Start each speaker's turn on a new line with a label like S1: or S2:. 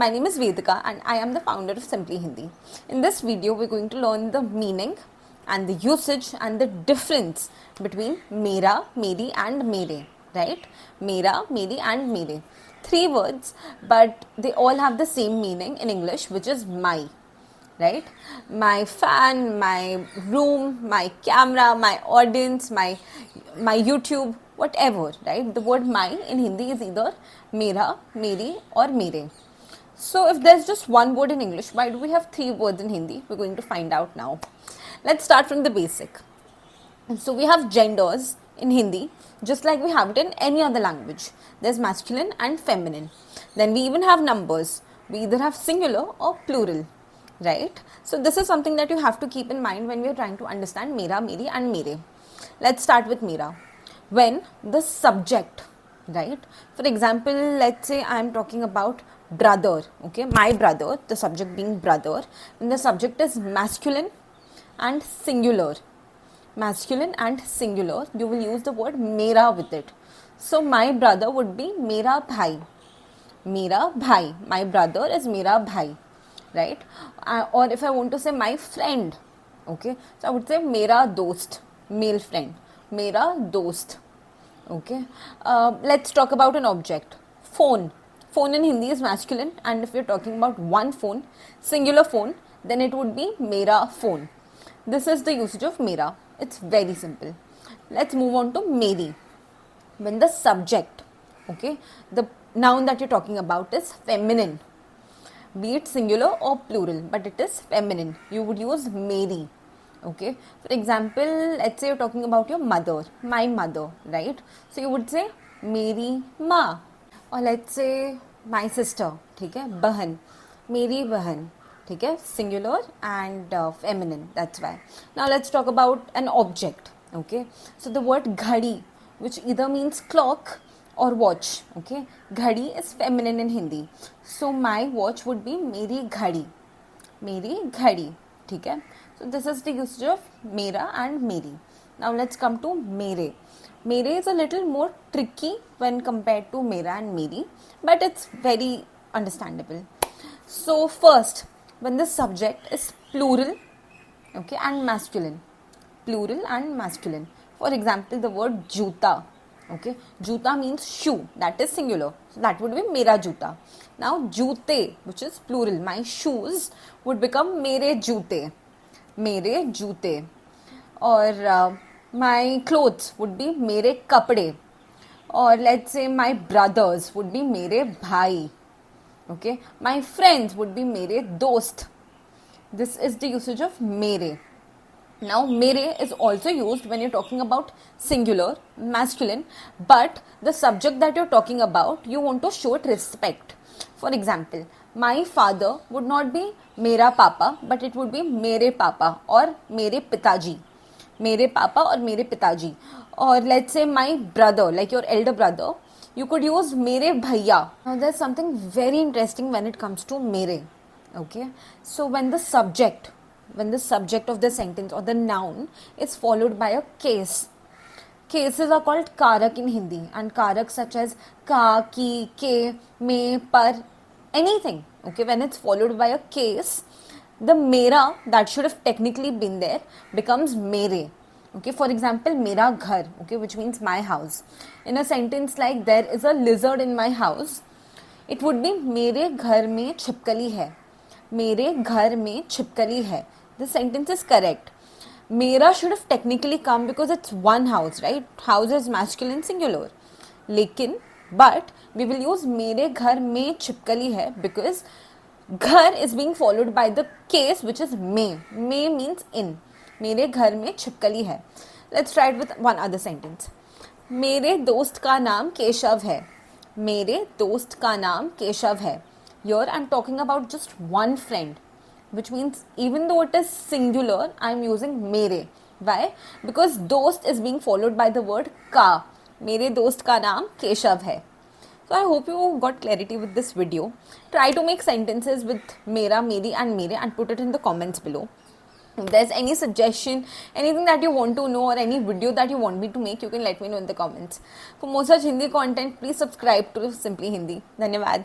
S1: My name is Vedika and I am the founder of Simply Hindi. In this video, we're going to learn the meaning and the usage and the difference between mera, meri and mere, right? Mera, meri and mere. Three words, but they all have the same meaning in English, which is my, right? My fan, my room, my camera, my audience, my YouTube, whatever, right? The word my in Hindi is either mera, meri or mere. So if there's just one word in English, why do we have three words in Hindi? We're going to find out now. Let's start from the basic. So we have genders in Hindi, just like we have it in any other language. There's masculine and feminine. Then we even have numbers. We either have singular or plural, right? So this is something that you have to keep in mind when we are trying to understand mera, meri and mere. Let's start with mera. When the subject, right? For example, let's say I am talking about brother, okay, my brother, the subject being brother, when the subject is masculine and singular, you will use the word mera with it. So my brother would be mera bhai, my brother is mera bhai, right? Or if I want to say my friend, okay, so I would say mera dost, male friend, mera dost, okay. Let's talk about an object. Phone in Hindi is masculine, and if we're talking about one phone, singular phone, then it would be mera phone. This is the usage of mera. It's very simple. Let's move on to meri. When the subject, okay, the noun that you're talking about is feminine, be it singular or plural, but it is feminine, you would use meri. Okay, for example, let's say you're talking about your mother, my mother, right? So you would say meri ma. Or let's say my sister, ठीक है, बहन, मेरी बहन, ठीक है, singular and feminine, that's why. Now let's talk about an object, okay? So the word घड़ी, which either means clock or watch, okay? घड़ी is feminine in Hindi. So my watch would be मेरी घड़ी, ठीक है? So this is the usage of mera and meri. Now let's come to mere. Mere is a little more tricky when compared to mera and meri, but it's very understandable. So first, when the subject is plural, okay, and masculine. For example, the word juta, okay, juta means shoe, that is singular, so that would be mera juta. Now jute, which is plural, my shoes, would become mere jute, or my clothes would be mere kapde, or let's say my brothers would be mere bhai, okay, my friends would be mere dost. This is the usage of mere. Now mere is also used when you're talking about singular, masculine, but the subject that you're talking about, you want to show it respect. For example, my father would not be mera papa, but it would be mere papa or mere pitaji. Or let's say my brother, like your elder brother, you could use mere bhaiya. Now there's something very interesting when it comes to mere, okay? So when the subject of the sentence or the noun is followed by a case. Cases are called karak in Hindi, and karak such as ka, ki, ke, me, par, anything, okay, when it's followed by a case, the mera that should have technically been there becomes mere. Okay, for example, mera ghar, okay, which means my house. In a sentence like there is a lizard in my house, it would be mere ghar mein chipkali hai. This sentence is correct. Mera should have technically come because it's one house, right? House is masculine singular. But we will use mere ghar mein chipkali hai because ghar is being followed by the case which is mein. Mein means in. Mere ghar mein chipkali hai. Let's try it with one other sentence. मेरे दोस्त का नाम केशव है. Here I'm talking about just one friend, which means even though it is singular, I'm using mere. Why? Because dost is being followed by the word ka. मेरे दोस्त का नाम केशव है. So I hope you got clarity with this video. Try to make sentences with mera, meri and mere and put it in the comments below. If there's any suggestion, anything that you want to know or any video that you want me to make, you can let me know in the comments. For more such Hindi content, please subscribe to Simply Hindi. धन्यवाद.